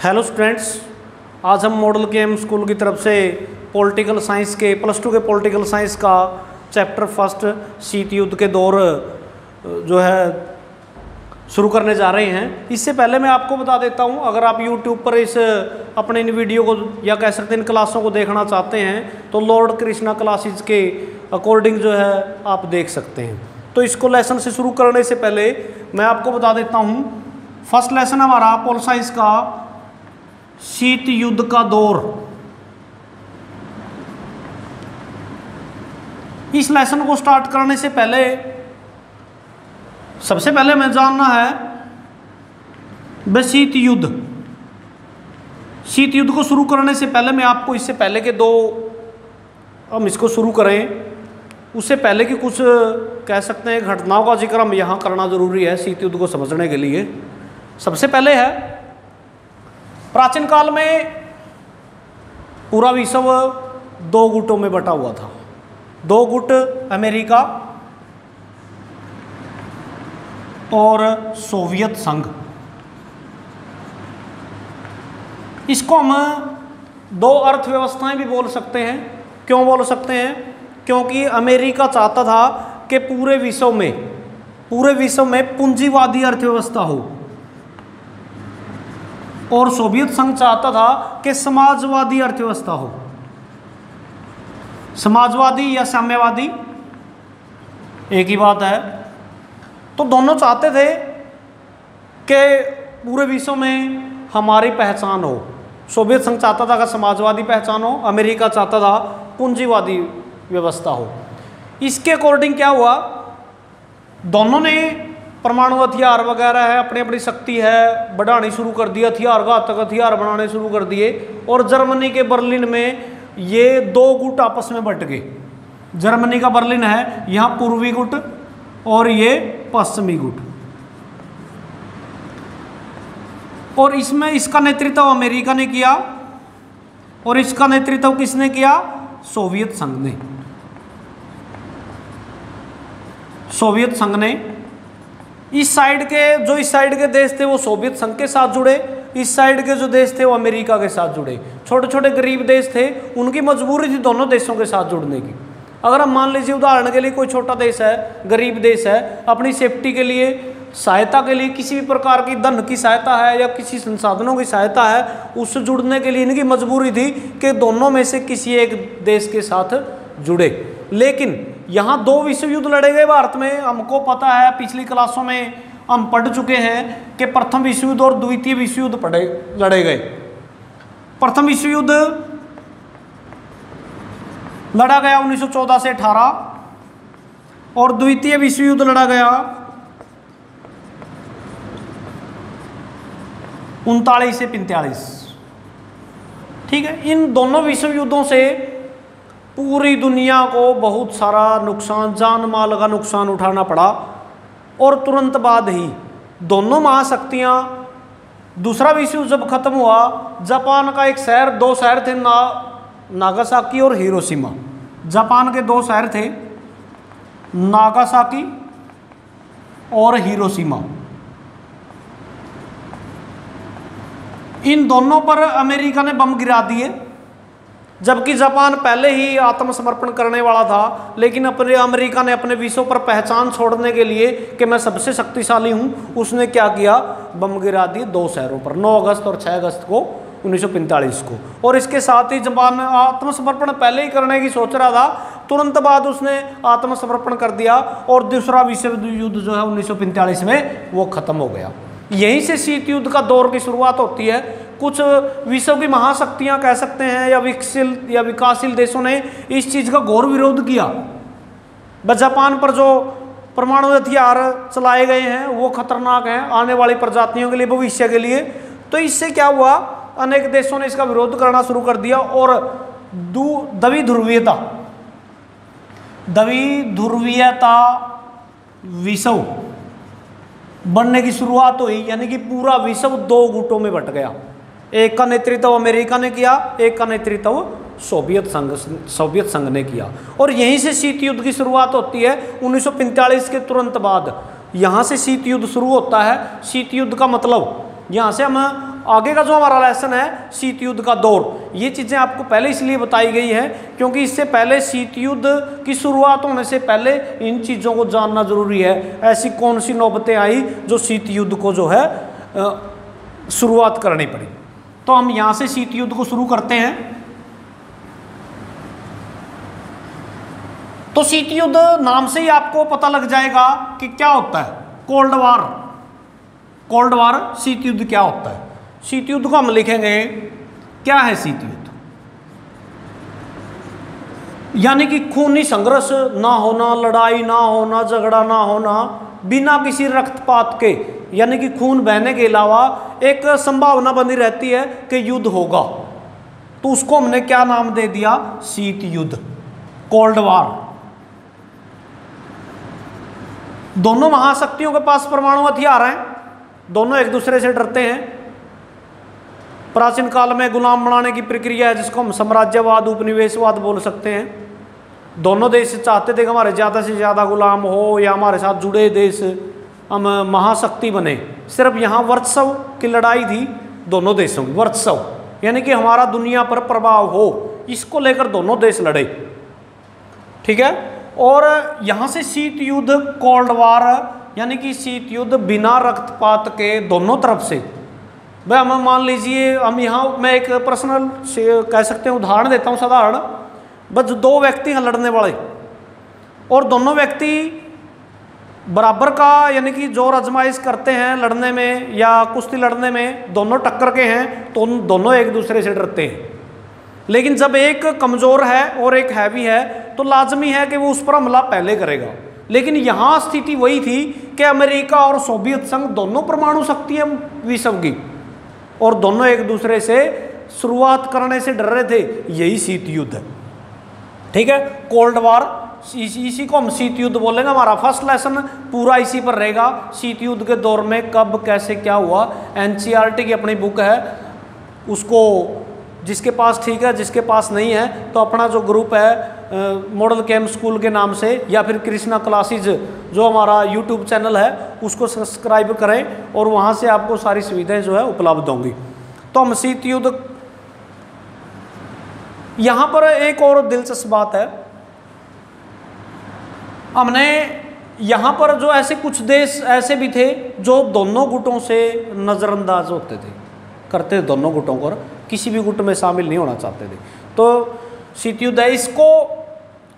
Hello students, आज हम model केम school की तरफ से पॉलिटिकल साइंस के +2 के पॉलिटिकल साइंस का चैप्टर फर्स्ट शीत युद्ध के दौर जो है शुरू करने जा रहे हैं। इससे पहले मैं आपको बता देता हूं, अगर आप YouTube पर इस अपने इन वीडियो को या कह सकते हैं इन क्लासों को देखना चाहते हैं तो लॉर्ड कृष्णा क्लासेस के अकॉर्डिंग जो है आप देख सकते हैं। तो इसको लेसन से शुरू करने से पहले मैं आपको बता देता हूं, फर्स्ट लेसन हमारा पॉल साइंस का शीत युद्ध का दौर। इस लेसन को स्टार्ट करने से पहले सबसे पहले हमें जानना है शीत युद्ध। शीत युद्ध को शुरू करने से पहले मैं आपको इससे पहले के दो, हम इसको शुरू करें उससे पहले की कुछ कह सकते हैं घटनाओं का जिक्र हम यहाँ करना जरूरी है शीत युद्ध को समझने के लिए। सबसे पहले है प्राचीन काल में पूरा विश्व दो गुटों में बटा हुआ था। दो गुट अमेरिका और सोवियत संघ। इसको हम दो अर्थव्यवस्थाएं भी बोल सकते हैं। क्यों बोल सकते हैं? क्योंकि अमेरिका चाहता था कि पूरे विश्व में पूंजीवादी अर्थव्यवस्था हो और सोवियत संघ चाहता था कि समाजवादी अर्थव्यवस्था हो। समाजवादी या साम्यवादी एक ही बात है। तो दोनों चाहते थे कि पूरे विश्व में हमारी पहचान हो। सोवियत संघ चाहता था कि समाजवादी पहचान हो, अमेरिका चाहता था पूंजीवादी व्यवस्था हो। इसके अकॉर्डिंग क्या हुआ, दोनों ने परमाणु हथियार वगैरह है, अपनी अपनी शक्ति है बढ़ानी शुरू कर दी, हथियार घातक हथियार बनाने शुरू कर दिए। और जर्मनी के बर्लिन में ये दो गुट आपस में बट गए। जर्मनी का बर्लिन है, यहाँ पूर्वी गुट और ये पश्चिमी गुट। और इसमें इसका नेतृत्व अमेरिका ने किया और इसका नेतृत्व किसने किया? सोवियत संघ ने। सोवियत संघ ने इस साइड के देश थे वो सोवियत संघ के साथ जुड़े, इस साइड के जो देश थे वो अमेरिका के साथ जुड़े। छोटे छोटे गरीब देश थे, उनकी मजबूरी थी दोनों देशों के साथ जुड़ने की। अगर हम मान लीजिए उदाहरण के लिए कोई छोटा देश है, गरीब देश है, अपनी सेफ्टी के लिए, सहायता के लिए, किसी भी प्रकार की धन की सहायता है या किसी संसाधनों की सहायता है, उससे जुड़ने के लिए इनकी मजबूरी थी कि दोनों में से किसी एक देश के साथ जुड़े। लेकिन यहाँ दो विश्व युद्ध लड़े गए भारत में। हमको पता है, पिछली क्लासों में हम पढ़ चुके हैं कि प्रथम विश्व युद्ध और द्वितीय विश्व युद्ध लड़े गए। प्रथम विश्व युद्ध लड़ा गया 1914 से 18 और द्वितीय विश्व युद्ध लड़ा गया 39 से 45। ठीक है, इन दोनों विश्व युद्धों से पूरी दुनिया को बहुत सारा नुकसान, जान माल का नुकसान उठाना पड़ा। और तुरंत बाद ही दोनों महाशक्तियां, दूसरा विश्व युद्ध जब खत्म हुआ, जापान का एक शहर, दो शहर थे, नागासाकी और हिरोशिमा। जापान के दो शहर थे, नागासाकी और हिरोशिमा। इन दोनों पर अमेरिका ने बम गिरा दिए, जबकि जापान पहले ही आत्मसमर्पण करने वाला था। लेकिन अपने अमेरिका ने अपने विश्व पर पहचान छोड़ने के लिए कि मैं सबसे शक्तिशाली हूं, उसने क्या किया? बम गिरा दिए दो शहरों पर, 9 अगस्त और 6 अगस्त को 1945 को। और इसके साथ ही जापान आत्मसमर्पण पहले ही करने की सोच रहा था, तुरंत बाद उसने आत्मसमर्पण कर दिया और दूसरा विश्व युद्ध जो है 1945 में वो खत्म हो गया। यहीं से शीत युद्ध का दौर की शुरुआत होती है। कुछ विश्व की महाशक्तियां कह सकते हैं या विकासशील देशों ने इस चीज का घोर विरोध किया। बस जापान पर जो परमाणु हथियार चलाए गए हैं वो खतरनाक हैं आने वाली प्रजातियों के लिए, भविष्य के लिए। तो इससे क्या हुआ, अनेक देशों ने इसका विरोध करना शुरू कर दिया और द्वि ध्रुवीयता विश्व बनने की शुरुआत हुई। यानी कि पूरा विश्व दो गुटों में बट गया। एक का नेतृत्व अमेरिका ने किया, एक का नेतृत्व सोवियत संघ ने किया। और यहीं से शीत युद्ध की शुरुआत होती है 1945 के तुरंत बाद। यहाँ से शीत युद्ध शुरू होता है। शीत युद्ध का मतलब यहाँ से हम आगे का जो हमारा लेसन है शीत युद्ध का दौर, ये चीज़ें आपको पहले इसलिए बताई गई है क्योंकि इससे पहले शीत युद्ध की शुरुआत होने से पहले इन चीज़ों को जानना जरूरी है। ऐसी कौन सी नौबतें आई जो शीत युद्ध को जो है शुरुआत करनी पड़ी। तो हम यहाँ से शीत युद्ध को शुरू करते हैं। तो शीत युद्ध नाम से ही आपको पता लग जाएगा कि क्या होता है कोल्ड वार। कोल्ड वार शीत युद्ध क्या होता है। शीत युद्ध को हम लिखेंगे क्या है शीत युद्ध, यानी कि खूनी संघर्ष ना होना, लड़ाई ना होना, झगड़ा ना होना, बिना किसी रक्तपात के, यानी कि खून बहने के अलावा एक संभावना बनी रहती है कि युद्ध होगा। तो उसको हमने क्या नाम दे दिया, शीत युद्ध, कोल्ड वार। दोनों महाशक्तियों के पास परमाणु हथियार हैं, दोनों एक दूसरे से डरते हैं। प्राचीन काल में गुलाम बनाने की प्रक्रिया है जिसको हम साम्राज्यवाद, उपनिवेशवाद बोल सकते हैं। दोनों देश चाहते थे कि हमारे ज़्यादा से ज़्यादा गुलाम हो या हमारे साथ जुड़े देश हम महाशक्ति बने। सिर्फ यहाँ वर्चस्व की लड़ाई थी दोनों देशों की, वर्चस्व यानी कि हमारा दुनिया पर प्रभाव हो, इसको लेकर दोनों देश लड़े। ठीक है। और यहाँ से शीत युद्ध, कोल्ड वार, यानी कि शीत युद्ध बिना रक्तपात के दोनों तरफ से। भाई हम मान लीजिए, हम यहाँ मैं एक पर्सनल से कह सकते हैं उदाहरण देता हूँ साधारण। बस दो व्यक्ति हैं लड़ने वाले और दोनों व्यक्ति बराबर का यानी कि जोर आजमाइश करते हैं लड़ने में या कुश्ती लड़ने में, दोनों टक्कर के हैं तो दोनों एक दूसरे से डरते हैं। लेकिन जब एक कमज़ोर है और एक हैवी है तो लाजमी है कि वो उस पर हमला पहले करेगा। लेकिन यहाँ स्थिति वही थी कि अमेरिका और सोवियत संघ दोनों परमाणु शक्तियाँ विश्व की और दोनों एक दूसरे से शुरुआत करने से डर रहे थे। यही शीत युद्ध है। ठीक है, कोल्ड वार, इसी को हम शीत युद्ध बोलेंगे। हमारा फर्स्ट लेसन पूरा इसी पर रहेगा, शीत युद्ध के दौर में कब कैसे क्या हुआ। एनसीईआरटी की अपनी बुक है, उसको जिसके पास ठीक है, जिसके पास नहीं है तो अपना जो ग्रुप है मॉडल कैंप स्कूल के नाम से या फिर कृष्णा क्लासेज जो हमारा यूट्यूब चैनल है उसको सब्सक्राइब करें और वहाँ से आपको सारी सुविधाएं जो है उपलब्ध होंगी। तो हम शीत युद्ध, यहाँ पर एक और दिलचस्प बात है, हमने यहाँ पर जो ऐसे कुछ देश ऐसे भी थे जो दोनों गुटों से नज़रअंदाज होते थे, करते थे दोनों गुटों को, किसी भी गुट में शामिल नहीं होना चाहते थे। तो शीत युद्ध है, इसको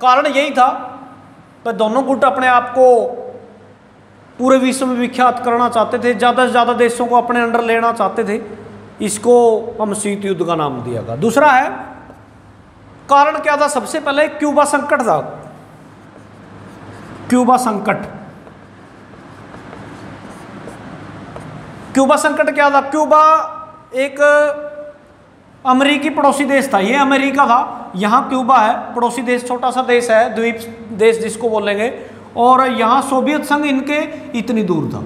कारण यही था कि दोनों गुट अपने आप को पूरे विश्व में विख्यात करना चाहते थे, ज़्यादा से ज़्यादा देशों को अपने अंडर लेना चाहते थे। इसको हम शीत युद्ध का नाम दिया गया। दूसरा है, कारण क्या था, सबसे पहले क्यूबा संकट था। क्यूबा संकट, क्यूबा संकट क्या था, क्यूबा एक अमेरिकी पड़ोसी देश था। ये अमेरिका था, यहाँ क्यूबा है पड़ोसी देश, छोटा सा देश है, द्वीप देश जिसको बोलेंगे। और यहाँ सोवियत संघ इनके इतनी दूर था।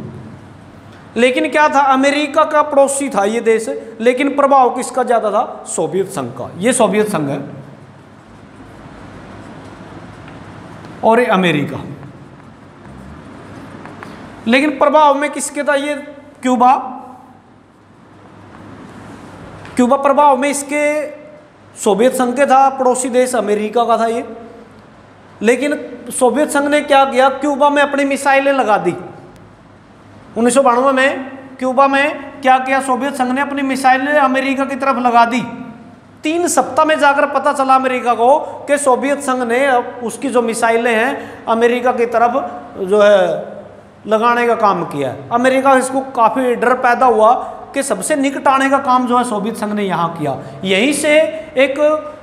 लेकिन क्या था, अमेरिका का पड़ोसी था ये देश, लेकिन प्रभाव किसका ज़्यादा था, सोवियत संघ का। ये सोवियत संघ है और ये अमेरिका। लेकिन प्रभाव में किसके था, ये क्यूबा। क्यूबा प्रभाव में इसके सोवियत संघ के था, पड़ोसी देश अमेरिका का था ये। लेकिन सोवियत संघ ने क्या किया, क्यूबा में अपनी मिसाइलें लगा दी। 1992 में क्यूबा में क्या किया, सोवियत संघ ने अपनी मिसाइलें अमेरिका की तरफ लगा दी। 3 सप्ताह में जाकर पता चला अमेरिका को कि सोवियत संघ ने उसकी जो मिसाइलें हैं अमेरिका की तरफ जो है लगाने का काम किया है। अमेरिका इसको काफ़ी डर पैदा हुआ कि सबसे निकट आने का काम जो है सोवियत संघ ने यहाँ किया। यहीं से एक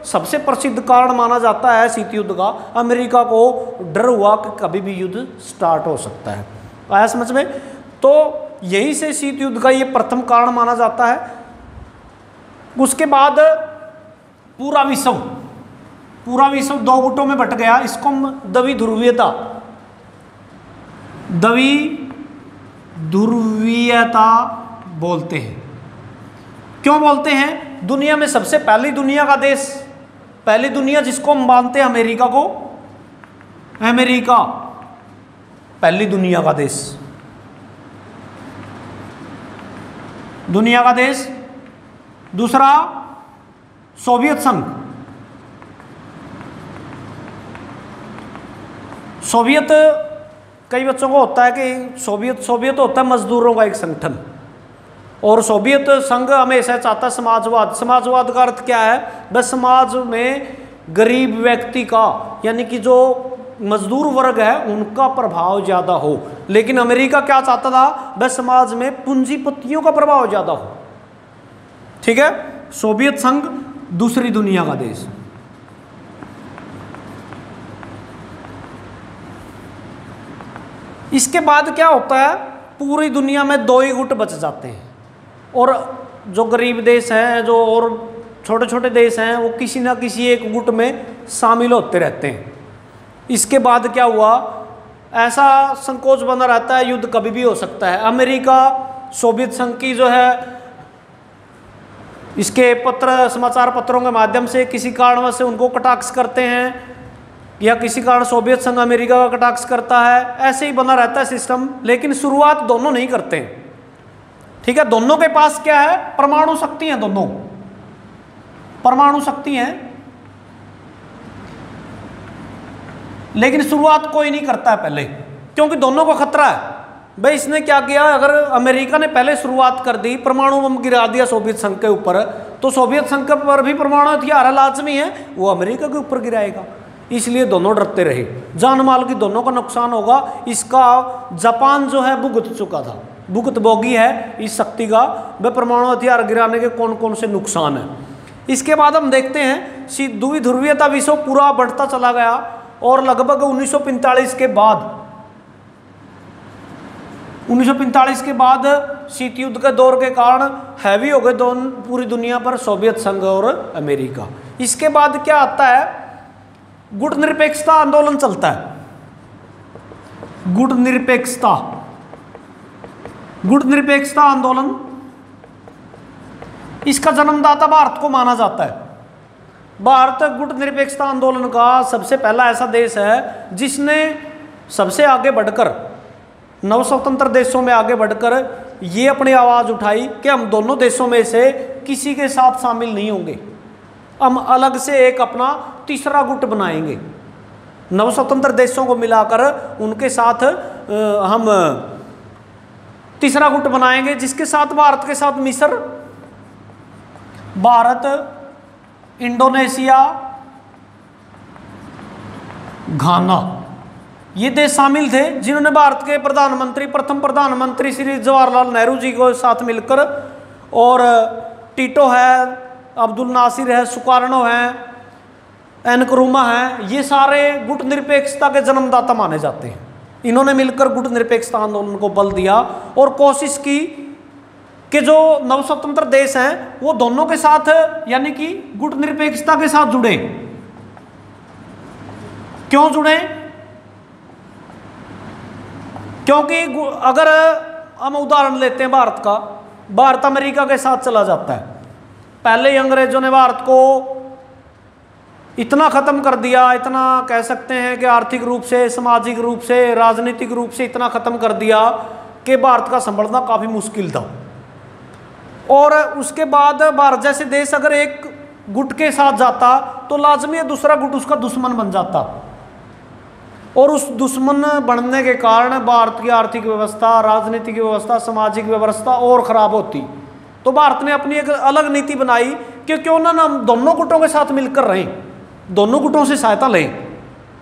सबसे प्रसिद्ध कारण माना जाता है शीत युद्ध का। अमेरिका को डर हुआ कि कभी भी युद्ध स्टार्ट हो सकता है। आया समझ में? तो यहीं से शीत युद्ध का ये प्रथम कारण माना जाता है। उसके बाद पूरा विश्व 2 गुटों में बट गया। इसको हम द्वि ध्रुवीयता बोलते हैं। क्यों बोलते हैं? दुनिया में सबसे पहली दुनिया का देश, पहली दुनिया जिसको हम मानते हैं अमेरिका को, अमेरिका पहली दुनिया का देश, दुनिया का देश दूसरा सोवियत संघ। सोवियत, कई बच्चों को होता है कि सोवियत होता है मजदूरों का एक संगठन, और सोवियत संघ हमेशा चाहता है समाजवाद। समाजवाद का अर्थ क्या है? बस समाज में गरीब व्यक्ति का, यानी कि जो मजदूर वर्ग है उनका प्रभाव ज़्यादा हो। लेकिन अमेरिका क्या चाहता था? बस समाज में पूंजीपतियों का प्रभाव ज़्यादा हो। ठीक है, सोवियत संघ दूसरी दुनिया का देश। इसके बाद क्या होता है? पूरी दुनिया में दो ही गुट बच जाते हैं, और जो गरीब देश हैं, जो और छोटे छोटे देश हैं, वो किसी ना किसी एक गुट में शामिल होते रहते हैं। इसके बाद क्या हुआ? ऐसा संकोच बना रहता है, युद्ध कभी भी हो सकता है। अमेरिका सोवियत संघ की जो है इसके पत्र, समाचार पत्रों के माध्यम से किसी कारणवश से उनको कटाक्ष करते हैं, या किसी कारण सोवियत संघ अमेरिका का कटाक्ष करता है। ऐसे ही बना रहता है सिस्टम। लेकिन शुरुआत दोनों नहीं करते हैं। ठीक है, दोनों के पास क्या है? परमाणु शक्ति है, दोनों परमाणु शक्ति हैं, लेकिन शुरुआत कोई नहीं करता है पहले, क्योंकि दोनों को खतरा है। भाई इसने क्या किया? अगर अमेरिका ने पहले शुरुआत कर दी, परमाणु बम गिरा दिया सोवियत संघ के ऊपर, तो सोवियत संघ पर भी परमाणु हथियार लाजमी है, वो अमेरिका के ऊपर गिराएगा। इसलिए दोनों डरते रहे। जान माल की दोनों का नुकसान होगा। इसका जापान जो है भुगत चुका था, भुगत भोगी है इस शक्ति का। वह परमाणु हथियार गिराने के कौन कौन से नुकसान है। इसके बाद हम देखते हैं द्वि ध्रुवीयता विश्व पूरा बढ़ता चला गया, और लगभग 1945 के बाद शीत युद्ध के दौर के कारण हैवी हो गए दोनों पूरी दुनिया पर, सोवियत संघ और अमेरिका। इसके बाद क्या आता है? गुट निरपेक्षता आंदोलन चलता है। गुट निरपेक्षता आंदोलन, इसका जन्मदाता भारत को माना जाता है। भारत गुट निरपेक्षता आंदोलन का सबसे पहला ऐसा देश है जिसने सबसे आगे बढ़कर, नव स्वतंत्र देशों में आगे बढ़कर ये अपनी आवाज़ उठाई कि हम दोनों देशों में से किसी के साथ शामिल नहीं होंगे, हम अलग से एक अपना तीसरा गुट बनाएंगे। नव स्वतंत्र देशों को मिलाकर उनके साथ हम तीसरा गुट बनाएंगे, जिसके साथ भारत के साथ मिस्र, भारत, इंडोनेशिया, घाना, ये देश शामिल थे, जिन्होंने भारत के प्रथम प्रधानमंत्री श्री जवाहरलाल नेहरू जी को साथ मिलकर, और टीटो है, अब्दुल नासिर है, सुकार्नो है, एनक्रुमा है, ये सारे गुट निरपेक्षता के जन्मदाता माने जाते हैं। इन्होंने मिलकर गुट निरपेक्षता आंदोलन को बल दिया और कोशिश की कि जो नवस्वतंत्र देश हैं वो दोनों के साथ, यानी कि गुट निरपेक्षता के साथ जुड़े। क्यों जुड़े? क्योंकि अगर हम उदाहरण लेते हैं भारत का, भारत अमेरिका के साथ चला जाता है। पहले ही अंग्रेजों ने भारत को इतना ख़त्म कर दिया, इतना कह सकते हैं कि आर्थिक रूप से, सामाजिक रूप से, राजनीतिक रूप से इतना ख़त्म कर दिया कि भारत का संभलना काफ़ी मुश्किल था। और उसके बाद भारत जैसे देश अगर एक गुट के साथ जाता तो लाजमी दूसरा गुट उसका दुश्मन बन जाता, और उस दुश्मन बनने के कारण भारत की आर्थिक व्यवस्था, राजनीतिक व्यवस्था, सामाजिक व्यवस्था और ख़राब होती। तो भारत ने अपनी एक अलग नीति बनाई कि क्यों ना हम दोनों गुटों के साथ मिलकर रहें, दोनों गुटों से सहायता लें,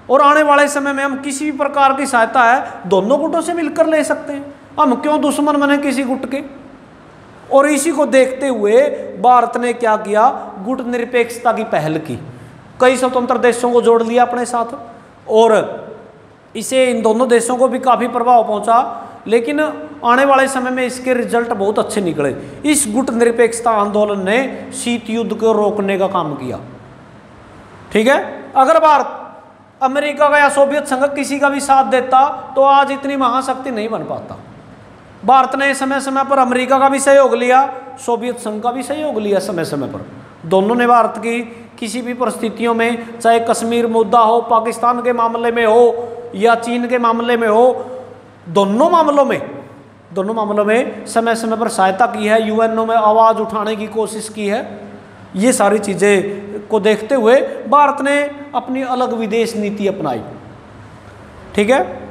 और आने वाले समय में हम किसी भी प्रकार की सहायता है दोनों गुटों से मिलकर ले सकते हैं। हम क्यों दुश्मन बने किसी गुट के? और इसी को देखते हुए भारत ने क्या किया? गुट निरपेक्षता की पहल की, कई स्वतंत्र देशों को जोड़ लिया अपने साथ, और इसे इन दोनों देशों को भी काफ़ी प्रभाव पहुंचा। लेकिन आने वाले समय में इसके रिजल्ट बहुत अच्छे निकले। इस गुट निरपेक्षता आंदोलन ने शीत युद्ध को रोकने का काम किया। ठीक है, अगर भारत अमेरिका का या सोवियत संघ किसी का भी साथ देता तो आज इतनी महाशक्ति नहीं बन पाता। भारत ने समय समय पर अमेरिका का भी सहयोग लिया, सोवियत संघ का भी सहयोग लिया समय समय पर। दोनों ने भारत की किसी भी परिस्थितियों में, चाहे कश्मीर मुद्दा हो, पाकिस्तान के मामले में हो या चीन के मामले में हो, दोनों मामलों में दोनों मामलों में समय समय पर सहायता की है, यूएनओ में आवाज़ उठाने की कोशिश की है। ये सारी चीज़ें को देखते हुए भारत ने अपनी अलग विदेश नीति अपनाई। ठीक है,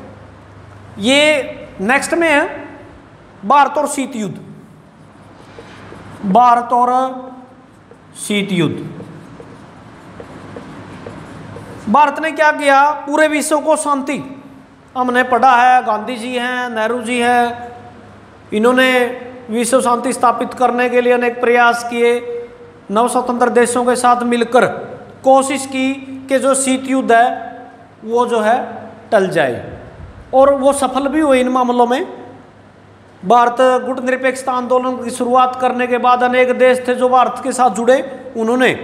ये नेक्स्ट में है भारत और शीत युद्ध। भारत और शीत युद्ध। भारत ने क्या किया, पूरे विश्व को शांति, हमने पढ़ा है, गांधी जी हैं, नेहरू जी हैं, इन्होंने विश्व शांति स्थापित करने के लिए अनेक प्रयास किए, नव स्वतंत्र देशों के साथ मिलकर कोशिश की कि जो शीत युद्ध है वो जो है टल जाए, और वो सफल भी हुए इन मामलों में। भारत गुट निरपेक्षता आंदोलन की शुरुआत करने के बाद अनेक देश थे जो भारत के साथ जुड़े, उन्होंने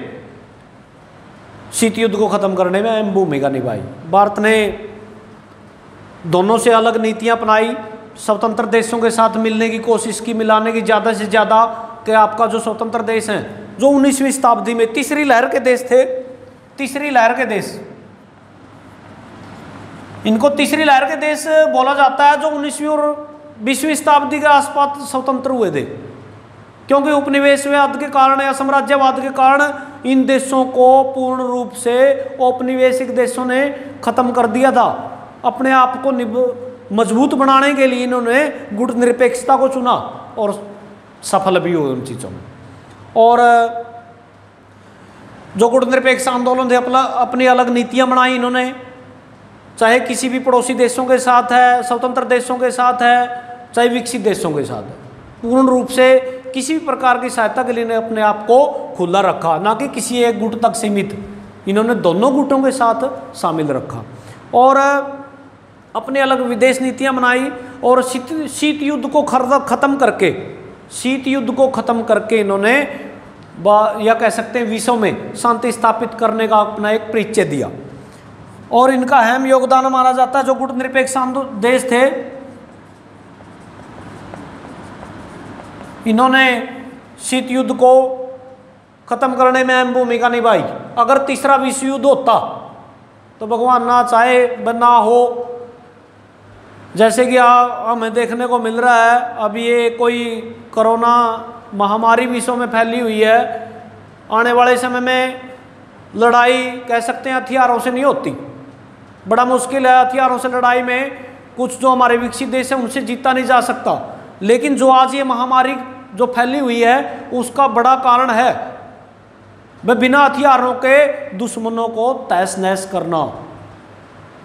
शीत युद्ध को खत्म करने में अहम भूमिका निभाई। भारत ने दोनों से अलग नीतियां अपनाई, स्वतंत्र देशों के साथ मिलने की कोशिश की, मिलाने की ज़्यादा से ज़्यादा, कि आपका जो स्वतंत्र देश हैं जो 19वीं शताब्दी में तीसरी लहर के देश थे, तीसरी लहर के देश, इनको तीसरी लहर के देश बोला जाता है, जो 19वीं और 20वीं शताब्दी के आसपास स्वतंत्र हुए थे, क्योंकि उपनिवेशवाद के कारण या साम्राज्यवाद के कारण इन देशों को पूर्ण रूप से औपनिवेशिक देशों ने खत्म कर दिया था। अपने आप को मजबूत बनाने के लिए इन्होंने गुट निरपेक्षता को चुना और सफल भी हुए उन चीज़ों में। और जो गुट निरपेक्ष आंदोलन थे अपनी अलग नीतियां बनाई इन्होंने, चाहे किसी भी पड़ोसी देशों के साथ है, स्वतंत्र देशों के साथ है, चाहे विकसित देशों के साथ है, पूर्ण रूप से किसी भी प्रकार की सहायता के लिए इन्होंने अपने आप को खुला रखा, ना कि किसी एक गुट तक सीमित, इन्होंने दोनों गुटों के साथ शामिल रखा और अपनी अलग विदेश नीतियां बनाई। और शीत युद्ध को खत्म करके, शीत युद्ध को खत्म करके इन्होंने या कह सकते हैं विश्व में शांति स्थापित करने का अपना एक परिचय दिया। और इनका अहम योगदान माना जाता है, जो गुट निरपेक्ष देश थे, इन्होंने शीत युद्ध को खत्म करने में अहम भूमिका निभाई। अगर तीसरा विश्व युद्ध होता तो भगवान ना चाहे बना हो, जैसे कि हमें देखने को मिल रहा है, अब ये कोई कोरोना महामारी विश्व में फैली हुई है, आने वाले समय में लड़ाई कह सकते हैं हथियारों से नहीं होती, बड़ा मुश्किल है। हथियारों से लड़ाई में कुछ जो हमारे विकसित देश हैं उनसे जीता नहीं जा सकता, लेकिन जो आज ये महामारी जो फैली हुई है उसका बड़ा कारण है वह बिना हथियारों के दुश्मनों को तहस नहस करना,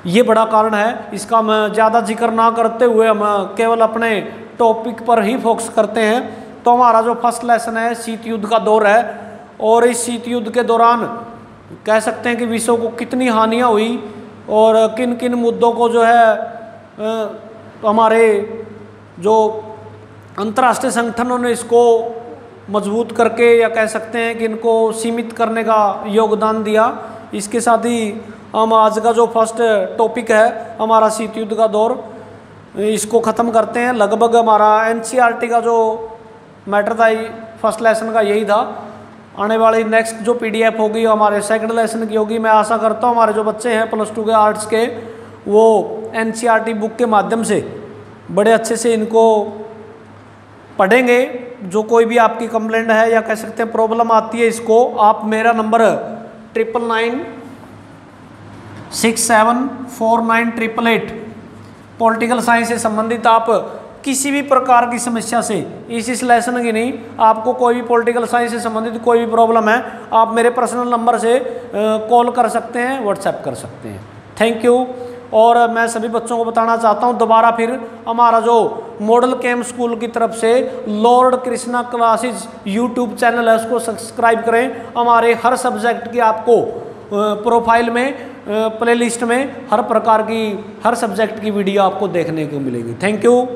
ये बड़ा कारण है। इसका मैं ज़्यादा जिक्र ना करते हुए हम केवल अपने टॉपिक पर ही फोकस करते हैं। तो हमारा जो फर्स्ट लेसन है शीत युद्ध का दौर है, और इस शीत युद्ध के दौरान कह सकते हैं कि विश्व को कितनी हानियाँ हुई और किन किन मुद्दों को जो है हमारे जो अंतर्राष्ट्रीय संगठनों ने इसको मजबूत करके या कह सकते हैं कि इनको सीमित करने का योगदान दिया। इसके साथ ही हम आज का जो फर्स्ट टॉपिक है हमारा शीत युद्ध का दौर, इसको ख़त्म करते हैं। लगभग हमारा एनसीईआरटी का जो मैटर था फर्स्ट लेसन का यही था। आने वाली नेक्स्ट जो पीडीएफ होगी हमारे सेकंड लेसन की होगी। मैं आशा करता हूँ हमारे जो बच्चे हैं +2 के आर्ट्स के वो एनसीईआरटी बुक के माध्यम से बड़े अच्छे से इनको पढ़ेंगे। जो कोई भी आपकी कंप्लेंट है या कह सकते हैं प्रॉब्लम आती है, इसको आप मेरा नंबर 9996749888 पॉलिटिकल साइंस से संबंधित आप किसी भी प्रकार की समस्या से, इस लेसन की नहीं, आपको कोई भी पॉलिटिकल साइंस से संबंधित कोई भी प्रॉब्लम है, आप मेरे पर्सनल नंबर से कॉल कर सकते हैं, व्हाट्सएप कर सकते हैं। Thank you. और मैं सभी बच्चों को बताना चाहता हूं दोबारा फिर हमारा जो मॉडल कैंप स्कूल की तरफ से Lord Krishna classes YouTube channel है उसको सब्सक्राइब करें। हमारे हर सब्जेक्ट की आपको प्रोफाइल में प्लेलिस्ट में हर प्रकार की हर सब्जेक्ट की वीडियो आपको देखने को मिलेगी। Thank you.